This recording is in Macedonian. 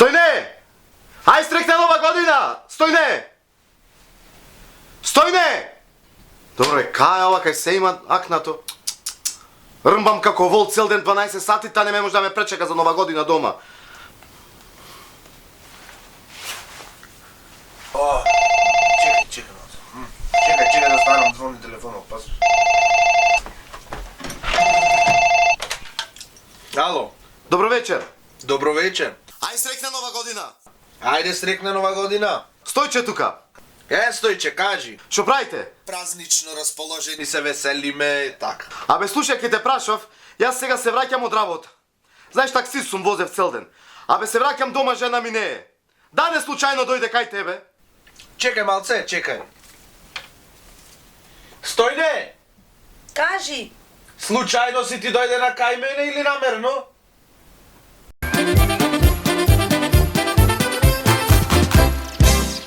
Стојне! Ај стрекна нова година! Стојне! Стојне! Добро е, кај ова кај се има акнато? Рмбам како вол цел ден 12 сати, та не ме може да ме пречека за нова година дома. О, чекай. Чекай да станам, звони телефонот, пас. Ало, Добро вечер. добро вечер. Ај срекна нова година. Ајде срекна нова година. Стојче тука. Стојче, кажи. Што правите? Празнично расположени се, веселиме, така. Абе слушај, ке те прашав, јас сега се враќам од работа. Знаеш, такси сум возев цел ден. Абе се враќам дома, жена ми не е. Да не случајно дојде кај тебе? Чекај малце, чекај. Стојне! Кажи, Случајно си ти дојде на кај мене или намерно?